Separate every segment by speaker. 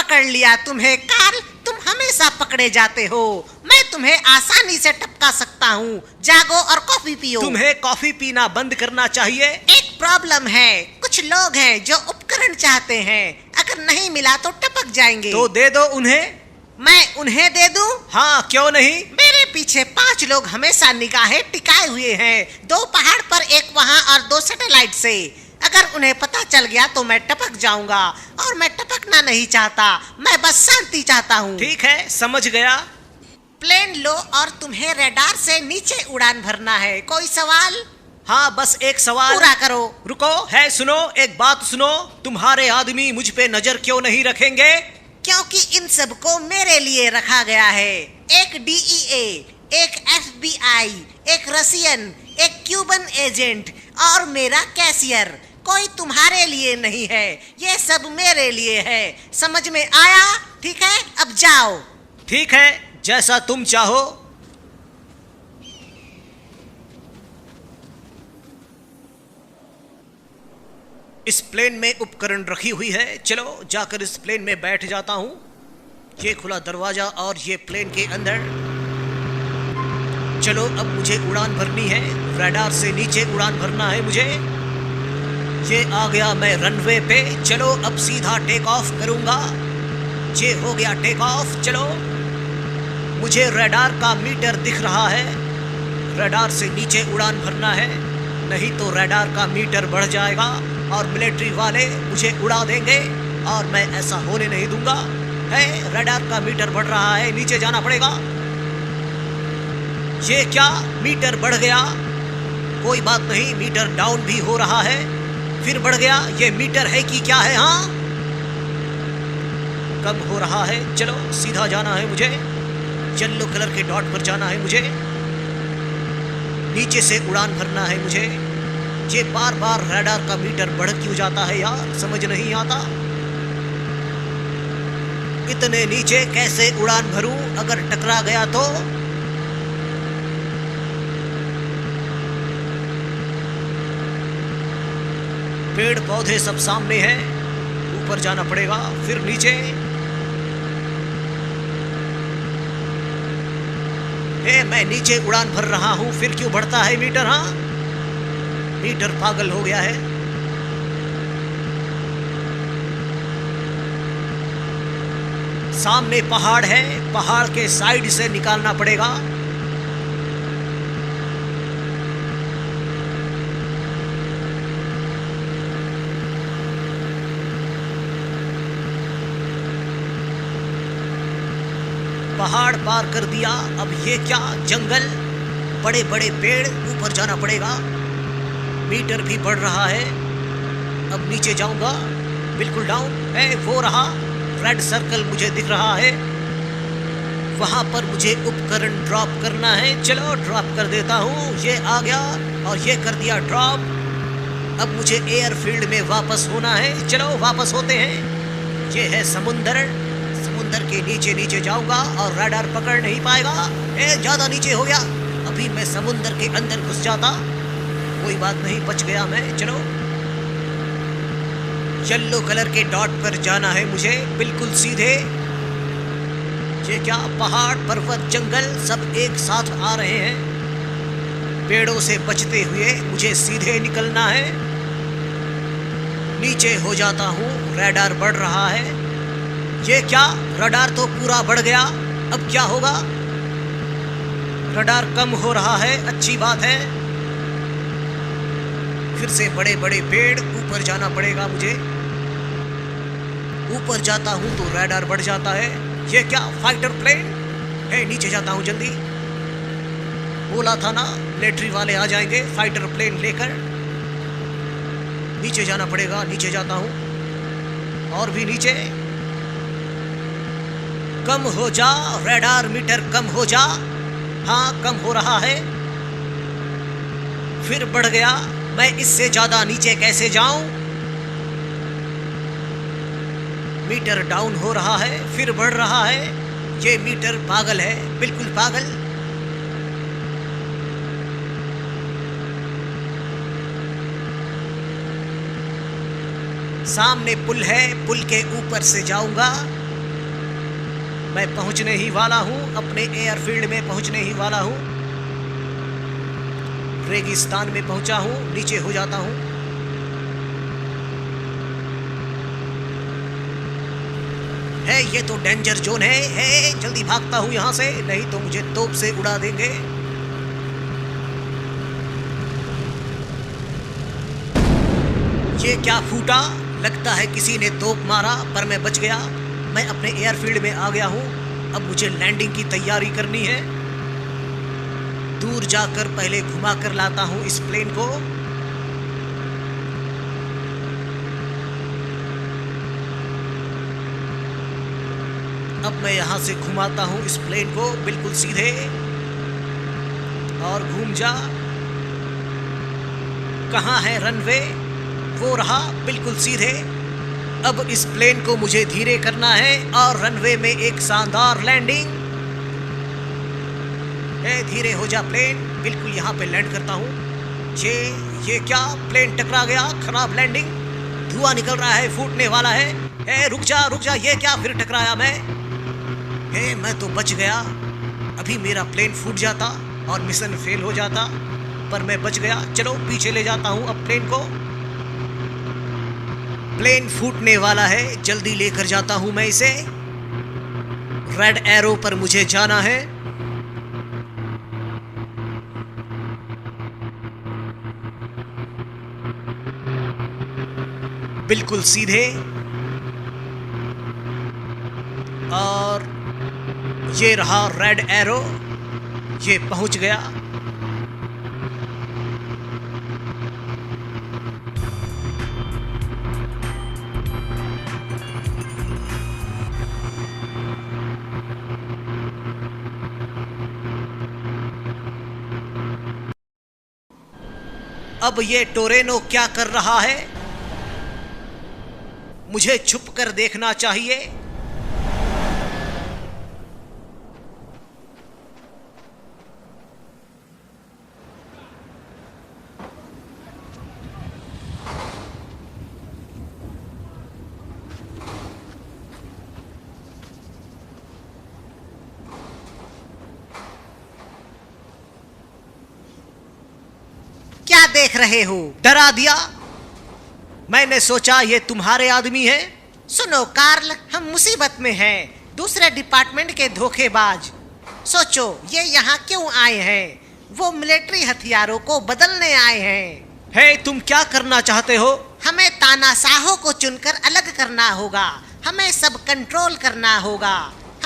Speaker 1: पकड़ लिया तुम्हें कार्ल, तुम हमेशा पकड़े जाते हो। मैं तुम्हें आसानी से टपका सकता हूँ। जागो और कॉफी पियो।
Speaker 2: तुम्हें कॉफी पीना बंद करना चाहिए।
Speaker 1: एक प्रॉब्लम है, कुछ लोग हैं जो उपकरण चाहते हैं, अगर नहीं मिला तो टपक जाएंगे।
Speaker 2: तो दे दो उन्हें।
Speaker 1: मैं उन्हें दे दूं?
Speaker 2: हाँ, क्यों नहीं।
Speaker 1: मेरे पीछे 5 लोग हमेशा निगाहें टिकाए हुए हैं, 2 पहाड़ पर, एक वहाँ और 2 सैटेलाइट से। अगर उन्हें पता चल गया तो मैं टपक जाऊंगा, और मैं टपकना नहीं चाहता, मैं बस शांति चाहता हूँ।
Speaker 2: ठीक है, समझ गया।
Speaker 1: प्लेन लो और तुम्हें रडार से नीचे उड़ान भरना है। कोई सवाल?
Speaker 2: हाँ, बस एक सवाल
Speaker 1: पूरा करो।
Speaker 2: रुको, है सुनो, एक बात सुनो। तुम्हारे आदमी मुझ पे नजर क्यों नहीं रखेंगे?
Speaker 1: क्योंकि इन सब को मेरे लिए रखा गया है। एक डीईए, एक एफबीआई, एक रशियन, एक क्यूबन एजेंट और मेरा कैशियर। कोई तुम्हारे लिए नहीं है, ये सब मेरे लिए है। समझ में आया? ठीक है, अब जाओ।
Speaker 2: ठीक है, जैसा तुम चाहो। इस प्लेन में उपकरण रखी हुई है। चलो जाकर इस प्लेन में बैठ जाता हूँ। ये खुला दरवाजा और ये प्लेन के अंदर। चलो अब मुझे उड़ान भरनी है, रडार से नीचे उड़ान भरना है मुझे। ये आ गया मैं रनवे पे। चलो अब सीधा टेक ऑफ करूँगा। ये हो गया टेक ऑफ। चलो, मुझे रडार का मीटर दिख रहा है। रडार से नीचे उड़ान भरना है, नहीं तो रडार का मीटर बढ़ जाएगा और मिलिट्री वाले मुझे उड़ा देंगे, और मैं ऐसा होने नहीं दूंगा। है, रडार का मीटर बढ़ रहा है, नीचे जाना पड़ेगा। ये क्या, मीटर बढ़ गया? कोई बात नहीं, मीटर डाउन भी हो रहा है, फिर बढ़ गया। ये मीटर है कि क्या है? हाँ, कम हो रहा है। चलो सीधा जाना है मुझे, येलो कलर के डॉट पर जाना है मुझे, नीचे से उड़ान भरना है मुझे। ये बार बार रडार का मीटर बढ़ क्यों जाता है यार, समझ नहीं आता। इतने नीचे कैसे उड़ान भरूं? अगर टकरा गया तो? पेड़ पौधे सब सामने हैं, ऊपर जाना पड़ेगा, फिर नीचे। मैं नीचे उड़ान भर रहा हूं, फिर क्यों बढ़ता है मीटर? हाँ, मीटर पागल हो गया है। सामने पहाड़ है, पहाड़ के साइड से निकालना पड़ेगा। पहाड़ पार कर दिया। अब ये क्या, जंगल, बड़े बड़े पेड़, ऊपर जाना पड़ेगा। मीटर भी बढ़ रहा है। अब नीचे जाऊंगा, बिल्कुल डाउन है। वो रहा रेड सर्कल मुझे दिख रहा है, वहां पर मुझे उपकरण ड्रॉप करना है। चलो ड्रॉप कर देता हूँ। ये आ गया और ये कर दिया ड्रॉप। अब मुझे एयरफील्ड में वापस होना है। चलो वापस होते हैं। ये है समुंदर, समुंदर के नीचे नीचे जाऊंगा और रडार पकड़ नहीं पाएगा। ज्यादा नीचे हो गया, अभी मैं समुंदर के अंदर घुस जाता। कोई बात नहीं, बच गया मैं। चलो, येलो कलर के डॉट पर जाना है मुझे, बिल्कुल सीधे। ये क्या, पहाड़, पर्वत, जंगल सब एक साथ आ रहे हैं। पेड़ों से बचते हुए मुझे सीधे निकलना है। नीचे हो जाता हूँ, रडार बढ़ रहा है। ये क्या, रडार तो पूरा बढ़ गया। अब क्या होगा? रडार कम हो रहा है, अच्छी बात है। फिर से बड़े बड़े पेड़, ऊपर जाना पड़ेगा मुझे। ऊपर जाता हूं तो रडार बढ़ जाता है। ये क्या, फाइटर प्लेन है। नीचे जाता हूं जल्दी, बोला था ना मिलिट्री वाले आ जाएंगे फाइटर प्लेन लेकर। नीचे जाना पड़ेगा, नीचे जाता हूं और भी नीचे। कम हो जा रडार मीटर, कम हो जा। हाँ, कम हो रहा है, फिर बढ़ गया। मैं इससे ज्यादा नीचे कैसे जाऊं? मीटर डाउन हो रहा है, फिर बढ़ रहा है। ये मीटर पागल है, बिल्कुल पागल। सामने पुल है, पुल के ऊपर से जाऊंगा। मैं पहुंचने ही वाला हूं, अपने एयरफील्ड में पहुंचने ही वाला हूं। रेगिस्तान में पहुंचा हूं, नीचे हो जाता हूं। है ये तो डेंजर जोन है, जल्दी भागता हूं यहां से, नहीं तो मुझे तोप से उड़ा देंगे। ये क्या फूटा? लगता है किसी ने तोप मारा, पर मैं बच गया। मैं अपने एयरफील्ड में आ गया हूं। अब मुझे लैंडिंग की तैयारी करनी है। दूर जाकर पहले घुमा कर लाता हूं इस प्लेन को। अब मैं यहां से घुमाता हूं इस प्लेन को बिल्कुल सीधे, और घूम जा। कहां है रनवे? वो रहा, बिल्कुल सीधे। अब इस प्लेन को मुझे धीरे करना है और रनवे में एक शानदार लैंडिंग। धीरे हो जा प्लेन, बिल्कुल यहाँ पे लैंड करता हूँ। ये क्या? प्लेन टकरा गया, खराब लैंडिंग, धुआं निकल रहा है, फूटने वाला है। रुक जा, ये क्या? फिर टकराया मैं तो बच गया। अभी मेरा प्लेन फूट जाता और मिशन फेल हो जाता, पर मैं बच गया। चलो पीछे ले जाता हूँ अब प्लेन को। प्लेन फूटने वाला है, जल्दी लेकर जाता हूं मैं इसे। रेड एरो पर मुझे जाना है। बिल्कुल सीधे, और ये रहा रेड एरो, ये पहुंच गया। अब ये टोरेनो क्या कर रहा है? मुझे छुप कर देखना चाहिए।
Speaker 1: क्या देख रहे हो?
Speaker 2: डरा दिया। मैंने सोचा ये तुम्हारे आदमी हैं।
Speaker 1: सुनो कार्ल, हम मुसीबत में हैं, दूसरे डिपार्टमेंट के धोखेबाज। सोचो ये यहाँ क्यों आए हैं? वो मिलिट्री हथियारों को बदलने आए हैं।
Speaker 2: तुम क्या करना चाहते हो?
Speaker 1: हमें तानाशाहों को चुनकर अलग करना होगा, हमें सब कंट्रोल करना होगा,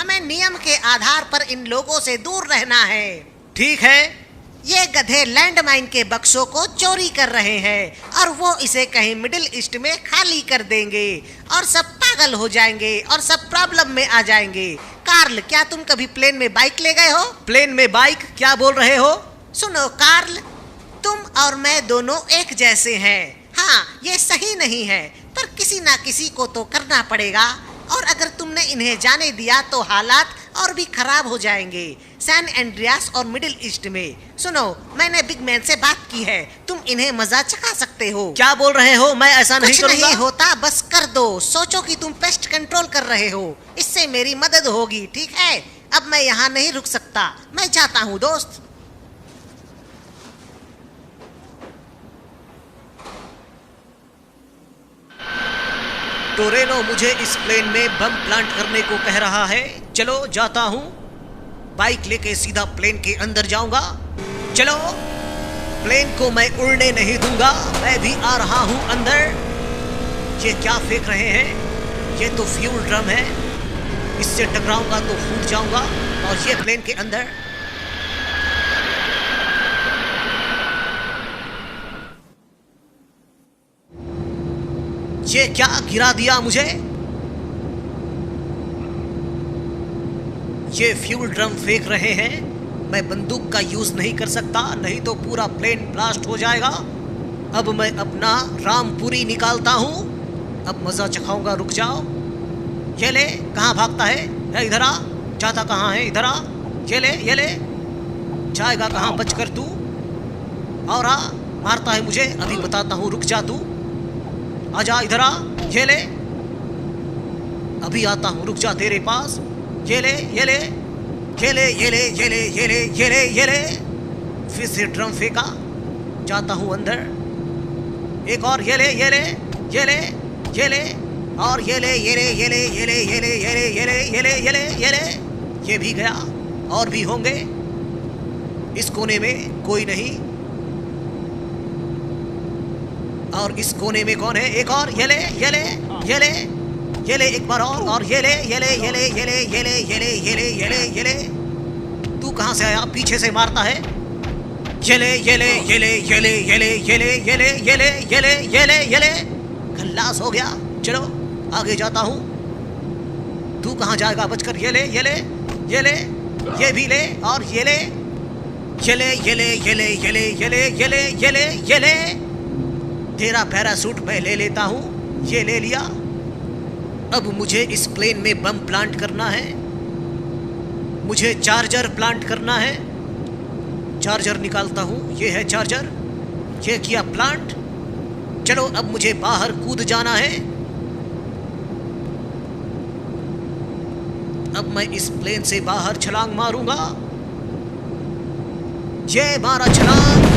Speaker 1: हमें नियम के आधार पर इन लोगों से दूर रहना है।
Speaker 2: ठीक है।
Speaker 1: ये गधे लैंडमाइन के बक्सों को चोरी कर रहे हैं और वो इसे कहीं मिडिल ईस्ट में खाली कर देंगे और सब पागल हो जाएंगे और सब प्रॉब्लम में आ जाएंगे। कार्ल, क्या तुम कभी प्लेन में बाइक ले गए हो?
Speaker 2: प्लेन में बाइक? क्या बोल रहे हो?
Speaker 1: सुनो कार्ल, तुम और मैं दोनों एक जैसे हैं। हाँ, ये सही नहीं है, पर किसी ना किसी को तो करना पड़ेगा, और अगर तुमने इन्हें जाने दिया तो हालात और भी खराब हो जाएंगे सैन एंड्रियास और मिडिल ईस्ट में। सुनो, मैंने बिग मैन से बात की है, तुम इन्हें मजा चखा सकते हो।
Speaker 2: क्या बोल रहे हो? मैं ऐसा नहीं करूंगा।
Speaker 1: कुछ नहीं होता, बस कर दो। सोचो कि तुम पेस्ट कंट्रोल कर रहे हो, इससे मेरी मदद होगी, ठीक है? अब मैं यहाँ नहीं रुक सकता, मैं जाता हूँ दोस्त।
Speaker 2: टोरेनो मुझे इस प्लेन में बम प्लांट करने को कह रहा है। चलो जाता हूं, बाइक लेके सीधा प्लेन के अंदर जाऊंगा। चलो, प्लेन को मैं उड़ने नहीं दूंगा, मैं भी आ रहा हूं अंदर। ये क्या फेंक रहे हैं? ये तो फ्यूल ड्रम है, इससे टकराऊंगा तो फूट जाऊंगा। और ये प्लेन के अंदर। ये क्या गिरा दिया मुझे? ये फ्यूल ड्रम फेंक रहे हैं। मैं बंदूक का यूज नहीं कर सकता, नहीं तो पूरा प्लेन ब्लास्ट हो जाएगा। अब मैं अपना रामपुरी निकालता हूं, अब मजा चखाऊंगा। रुक जाओ। ये ले, कहाँ भागता है? इधर आ। जाता कहाँ है? इधर आ। ये ले। जाएगा कहाँ बच कर तू? और आ, मारता है मुझे, अभी बताता हूँ। रुक जा तू, आजा इधर आ। ये ले, अभी आता हूँ, रुक जा तेरे पास। ये ले ये ले ये ले ये ले ये ले ये ले ये ले ये ले। फिर से ड्रम फेंका, जाता हूँ अंदर। एक और ये ले ये ले ये ले ये ले और ये ले ये ले ये ले ये ले ये ले ये ले ये ले ये ले ये ले ये ले। ये भी गया, और भी होंगे। इस कोने में कोई नहीं, और इस कोने में कौन है? एक और ये ले ये ले ये ले ये ले एक बार और ये ले ये ले ये ले ये ले ये ले ये ले ये ले ये ले ये ले। तू कहाँ से आया? पीछे से मारता है। ये ले ये ले ये ले ये ले ये ले ये ले ये ले ये ले ये ले ये ले ये ले। खल्लास हो गया। चलो आगे जाता हूँ। तू कहाँ जाएगा बचकर? ये ले ये ले ये ले ये भी ले और ये ले ये ले ये ले ये ले ये ले ये ले ये ले ये ले ये ले। तेरा पैरासूट मैं ले लेता हूँ। ये ले लिया। अब मुझे इस प्लेन में बम प्लांट करना है। मुझे चार्जर प्लांट करना है। चार्जर निकालता हूँ। ये है चार्जर। ये किया प्लांट। चलो अब मुझे बाहर कूद जाना है। अब मैं इस प्लेन से बाहर छलांग मारूंगा। ये मारा छलांग।